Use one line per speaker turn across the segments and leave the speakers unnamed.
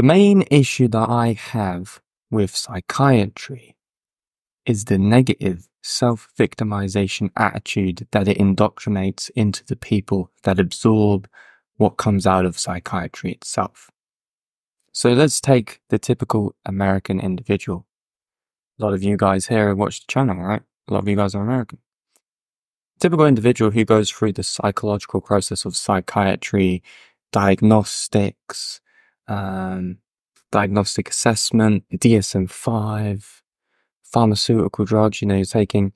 The main issue that I have with psychiatry is the negative self-victimization attitude that it indoctrinates into the people that absorb what comes out of psychiatry itself. So let's take the typical American individual. A lot of you guys here watch the channel, right? A lot of you guys are American. Typical individual who goes through the psychological process of psychiatry, diagnostics, diagnostic assessment, DSM-5, pharmaceutical drugs, you're taking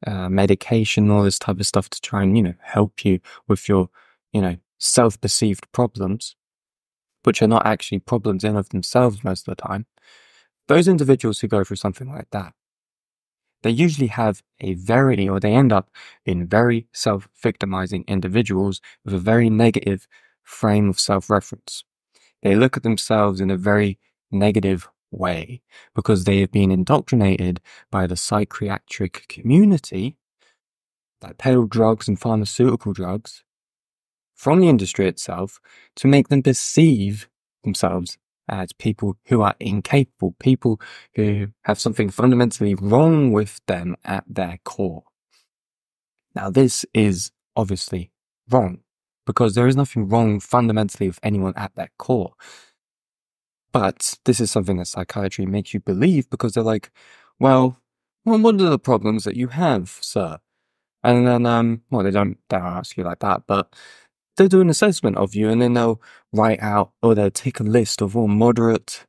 medication, all this type of stuff to try and, help you with your, self-perceived problems, which are not actually problems in of themselves most of the time. Those individuals who go through something like that, they usually have they end up in very self-victimizing individuals with a very negative frame of self-reference. They look at themselves in a very negative way because they have been indoctrinated by the psychiatric community that peddle drugs and pharmaceutical drugs from the industry itself to make them perceive themselves as people who are incapable, people who have something fundamentally wrong with them at their core. Now, this is obviously wrong because there is nothing wrong fundamentally with anyone at their core. But this is something that psychiatry makes you believe because they're like, well, what are the problems that you have, sir? And then, they don't ask you like that, but they'll do an assessment of you and then they'll write out, or they'll take a list of all moderate,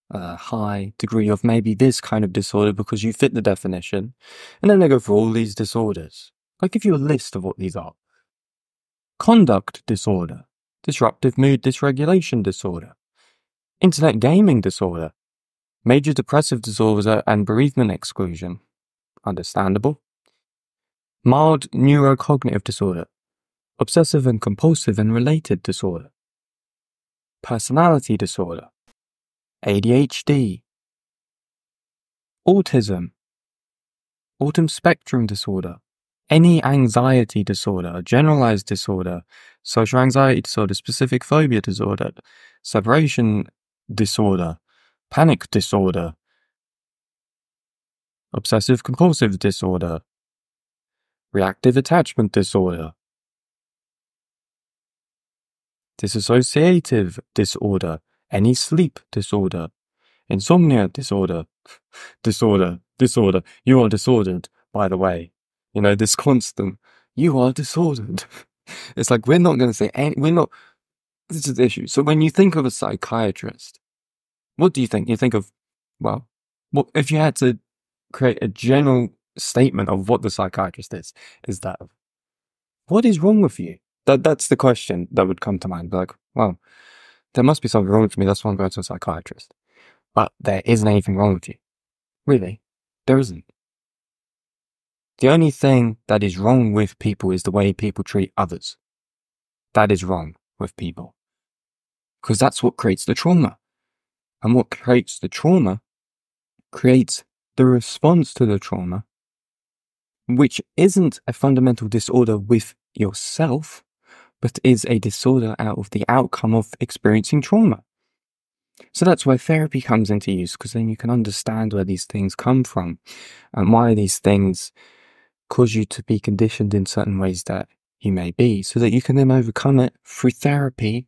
high degree of maybe this kind of disorder because you fit the definition. And then they go through all these disorders. I'll give you a list of what these are. Conduct disorder, disruptive mood dysregulation disorder, internet gaming disorder, major depressive disorder and bereavement exclusion. Understandable. Mild neurocognitive disorder, obsessive and compulsive and related disorder, personality disorder, ADHD, autism spectrum disorder, any anxiety disorder, generalized disorder, social anxiety disorder, specific phobia disorder, separation disorder, panic disorder, obsessive compulsive disorder, reactive attachment disorder, dissociative disorder, any sleep disorder, insomnia disorder, you are disordered, by the way. This constant, you are disordered. It's like, we're not going to say this is the issue. So when you think of a psychiatrist, what do you think? You think of, well, if you had to create a general statement of what the psychiatrist is that, what is wrong with you? That's the question that would come to mind. Be like, well, there must be something wrong with me. That's why I'm going to a psychiatrist. But there isn't anything wrong with you. Really, there isn't. The only thing that is wrong with people is the way people treat others. That is wrong with people. Because that's what creates the trauma. And what creates the trauma creates the response to the trauma, which isn't a fundamental disorder with yourself, but is a disorder out of the outcome of experiencing trauma. So that's where therapy comes into use, because then you can understand where these things come from and why these things cause you to be conditioned in certain ways that you may be, so that you can then overcome it through therapy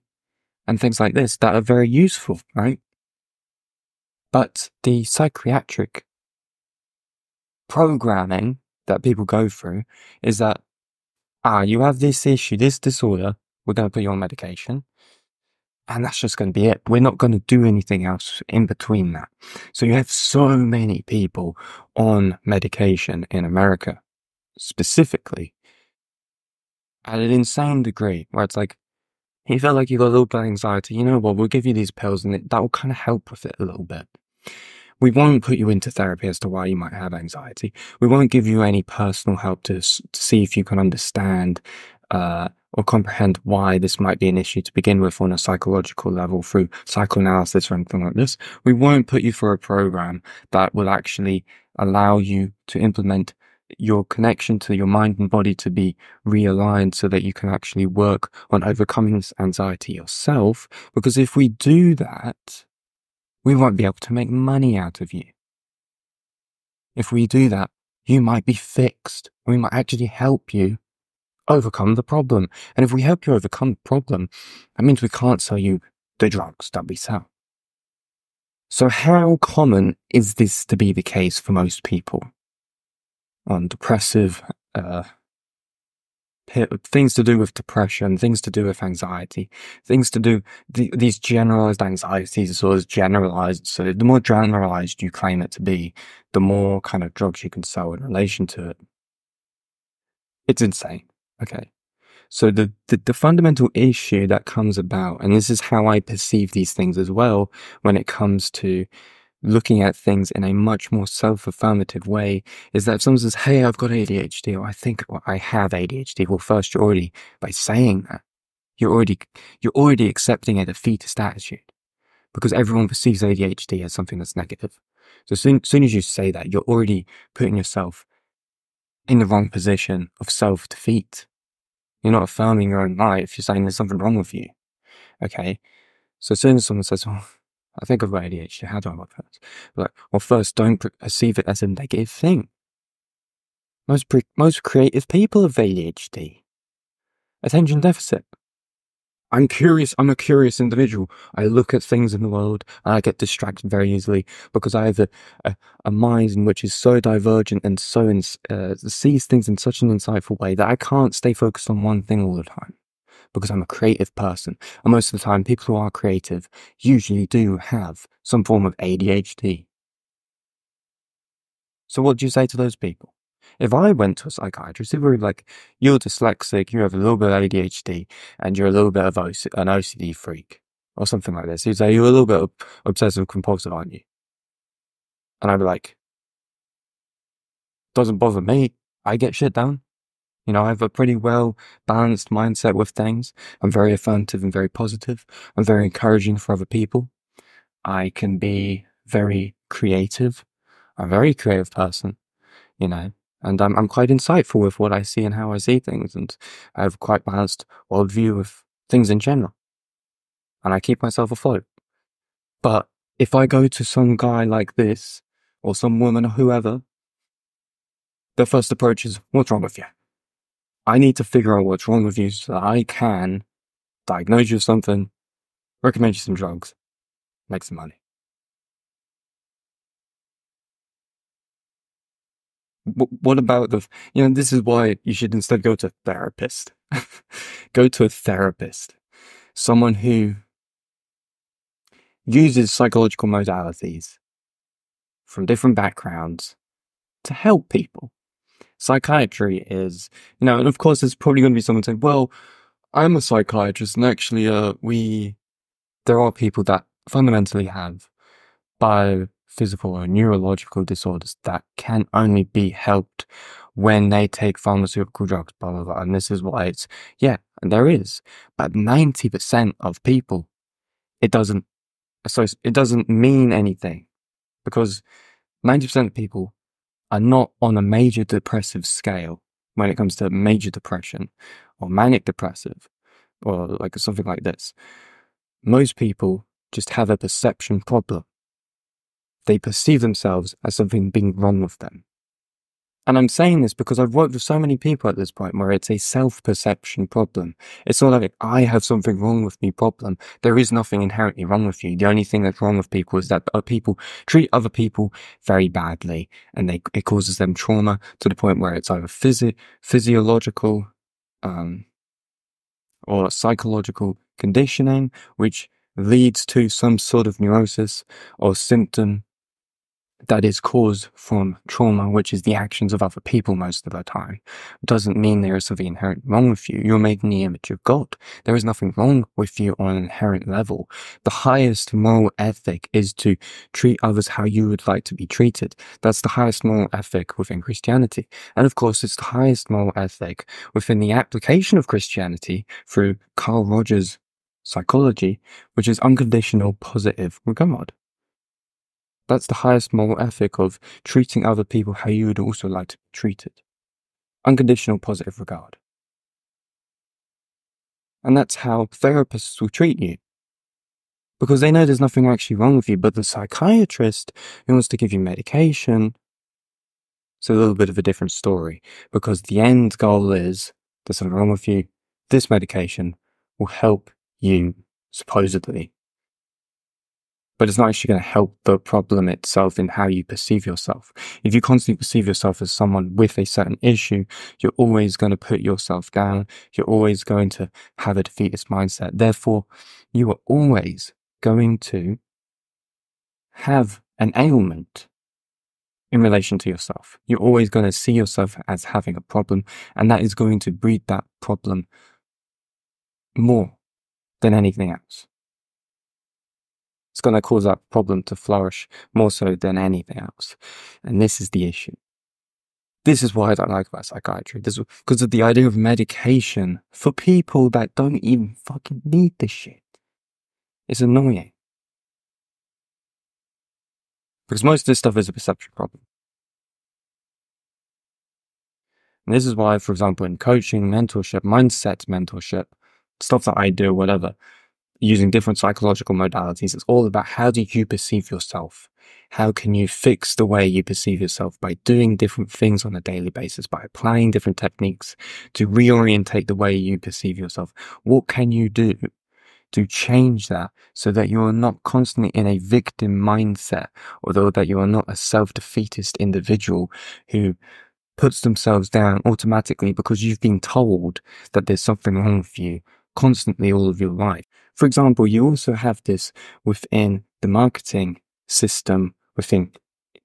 and things like this that are very useful, right? But the psychiatric programming that people go through is that, you have this issue, this disorder, we're going to put you on medication, and that's just going to be it. We're not going to do anything else in between that. So you have so many people on medication in America, specifically, at an insane degree, where it's like, you feel like you got a little bit of anxiety, we'll give you these pills and that will kind of help with it a little bit. We won't put you into therapy as to why you might have anxiety. We won't give you any personal help to see if you can understand or comprehend why this might be an issue to begin with on a psychological level through psychoanalysis or anything like this. We won't put you through a program that will actually allow you to implement your connection to your mind and body to be realigned so that you can actually work on overcoming this anxiety yourself. Because if we do that, we won't be able to make money out of you. If we do that, you might be fixed. We might actually help you overcome the problem. And if we help you overcome the problem, that means we can't sell you the drugs that we sell. So how common is this to be the case for most people? On depressive, things to do with depression, things to do with anxiety, things to do, these generalized anxieties are as generalized. So the more generalized you claim it to be, the more kind of drugs you can sell in relation to it. It's insane. Okay. So the fundamental issue that comes about, and this is how I perceive these things as well, when it comes to looking at things in a much more self-affirmative way, is that if someone says, hey, I've got ADHD, or I think I have ADHD, well, first you're already, by saying that, you're already accepting a defeatist attitude, because everyone perceives ADHD as something that's negative. So as soon as you say that, you're already putting yourself in the wrong position of self-defeat. You're not affirming your own life. You're saying there's something wrong with you. Okay. So as soon as someone says, oh, I think I've got ADHD, how do I work that? Like, well, first, don't perceive it as a negative thing. Most creative people have ADHD. Attention deficit. I'm curious. I'm a curious individual. I look at things in the world and I get distracted very easily because I have a mind in which is so divergent and so sees things in such an insightful way that I can't stay focused on one thing all the time, because I'm a creative person. And most of the time, people who are creative usually do have some form of ADHD. So what do you say to those people? If I went to a psychiatrist, if we were like, you're dyslexic, you have a little bit of ADHD, and you're a little bit of an OCD freak, or something like this, he'd say, you're a little bit obsessive compulsive, aren't you? And I'd be like, doesn't bother me. I get shit done. You know, I have a pretty well balanced mindset with things. I'm very affirmative and very positive. I'm very encouraging for other people. I can be very creative. I'm a very creative person, you know, and I'm quite insightful with what I see and how I see things. And I have a quite balanced worldview of things in general. And I keep myself afloat. But if I go to some guy like this, or some woman or whoever, their first approach is, what's wrong with you? I need to figure out what's wrong with you so that I can diagnose you with something, recommend you some drugs, make some money. What about this is why you should instead go to a therapist. Go to a therapist. Someone who uses psychological modalities from different backgrounds to help people. Psychiatry is, and of course there's probably going to be someone saying, well, I'm a psychiatrist and actually, there are people that fundamentally have biophysical or neurological disorders that can only be helped when they take pharmaceutical drugs, blah, blah, blah. And this is why and there is. But 90% of people, it doesn't mean anything, because 90% of people are not on a major depressive scale when it comes to major depression or manic depressive or like something like this. Most people just have a perception problem. They perceive themselves as something being wrong with them. And I'm saying this because I've worked with so many people at this point where it's a self-perception problem. It's not like I have something wrong with me problem. There is nothing inherently wrong with you. The only thing that's wrong with people is that people treat other people very badly, and it causes them trauma to the point where it's either physiological or psychological conditioning, which leads to some sort of neurosis or symptom that is caused from trauma, which is the actions of other people most of the time. It doesn't mean there is something inherent wrong with you. You're made in the image of God. There is nothing wrong with you on an inherent level. The highest moral ethic is to treat others how you would like to be treated. That's the highest moral ethic within Christianity. And of course, it's the highest moral ethic within the application of Christianity through Carl Rogers' psychology, which is unconditional positive regard. That's the highest moral ethic of treating other people how you would also like to be treated. Unconditional positive regard. And that's how therapists will treat you. Because they know there's nothing actually wrong with you, but the psychiatrist who wants to give you medication, it's a little bit of a different story. Because the end goal is, there's something wrong with you, this medication will help you, supposedly. But it's not actually going to help the problem itself in how you perceive yourself. If you constantly perceive yourself as someone with a certain issue, you're always going to put yourself down. You're always going to have a defeatist mindset. Therefore, you are always going to have an ailment in relation to yourself. You're always going to see yourself as having a problem, and that is going to breed that problem more than anything else. It's going to cause that problem to flourish more so than anything else. And this is the issue. This is what I don't like about psychiatry. This is because of the idea of medication for people that don't even fucking need this shit. It's annoying. Because most of this stuff is a perception problem. And this is why, for example, in coaching, mentorship, mindset mentorship, stuff that I do, whatever, using different psychological modalities, it's all about how do you perceive yourself? How can you fix the way you perceive yourself by doing different things on a daily basis, by applying different techniques to reorientate the way you perceive yourself? What can you do to change that so that you are not constantly in a victim mindset, although that you are not a self-defeatist individual who puts themselves down automatically because you've been told that there's something wrong with you constantly all of your life. For example, you also have this within the marketing system, within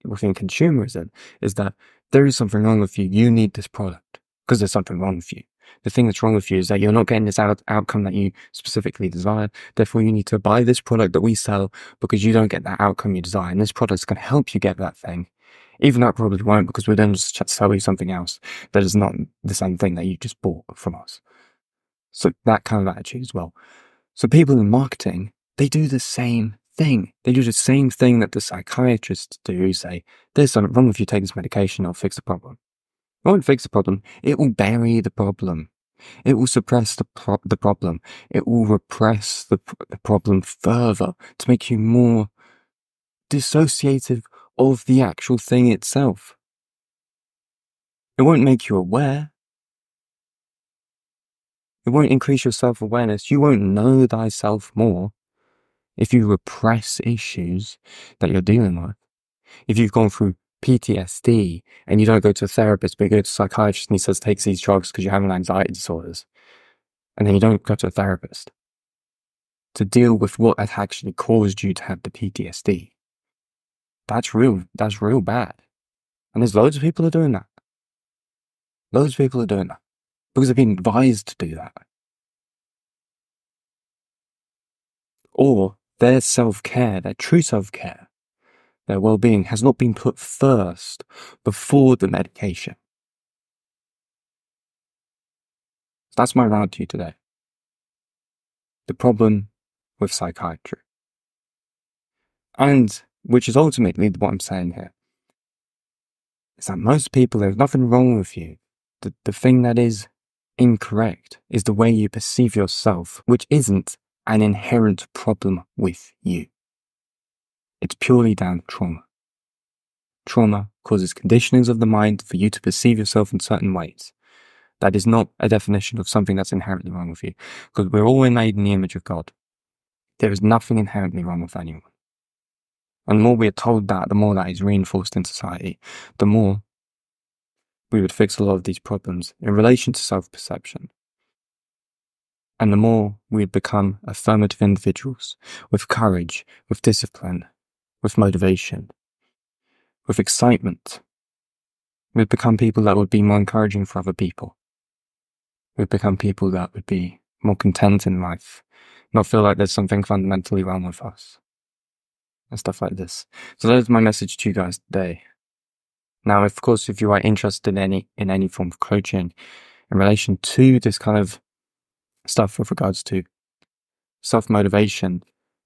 consumerism, is that there is something wrong with you. You need this product because there's something wrong with you. The thing that's wrong with you is that you're not getting this outcome that you specifically desire. Therefore, you need to buy this product that we sell because you don't get that outcome you desire. And this product's going to help you get that thing. Even though it probably won't, because we're then just sell you something else that is not the same thing that you just bought from us. So that kind of attitude as well. So people in marketing, they do the same thing. They do the same thing that the psychiatrists do, who say, there's something wrong with you, take this medication, it'll fix the problem. It won't fix the problem. It will bury the problem. It will suppress the problem. It will repress the problem further to make you more dissociative of the actual thing itself. It won't make you aware. It won't increase your self-awareness. You won't know thyself more if you repress issues that you're dealing with. If you've gone through PTSD and you don't go to a therapist, but you go to a psychiatrist and he says take these drugs because you're having anxiety disorders, and then you don't go to a therapist to deal with what had actually caused you to have the PTSD. That's real bad. And there's loads of people who are doing that. Loads of people are doing that because they've been advised to do that. Or their self-care, their true self-care, their well-being has not been put first before the medication. That's my rant to you today. The problem with psychiatry. And which is ultimately what I'm saying here, is that most people, there's nothing wrong with you. The thing that is incorrect is the way you perceive yourself, which isn't an inherent problem with you. It's purely down to trauma. Trauma causes conditionings of the mind for you to perceive yourself in certain ways. That is not a definition of something that's inherently wrong with you, because we're all made in the image of God. There is nothing inherently wrong with anyone. And the more we are told that, the more that is reinforced in society, the more we would fix a lot of these problems in relation to self-perception. And the more we'd become affirmative individuals with courage, with discipline, with motivation, with excitement. We'd become people that would be more encouraging for other people. We'd become people that would be more content in life, not feel like there's something fundamentally wrong with us, and stuff like this. So that is my message to you guys today. Now, of course, if you are interested in any form of coaching in relation to this kind of stuff with regards to self-motivation,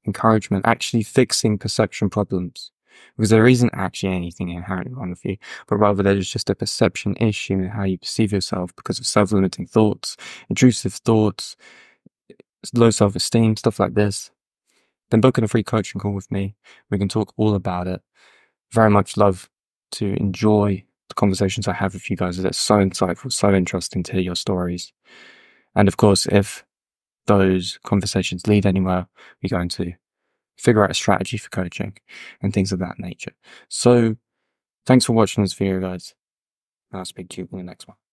encouragement, actually fixing perception problems, because there isn't actually anything inherently wrong with you, but rather there's just a perception issue in how you perceive yourself because of self-limiting thoughts, intrusive thoughts, low self-esteem, stuff like this, then book in a free coaching call with me. We can talk all about it. Very much love to enjoy the conversations I have with you guys. It's so insightful, so interesting to hear your stories. And of course, if those conversations lead anywhere, we're going to figure out a strategy for coaching and things of that nature. So thanks for watching this video, guys. I'll speak to you in the next one.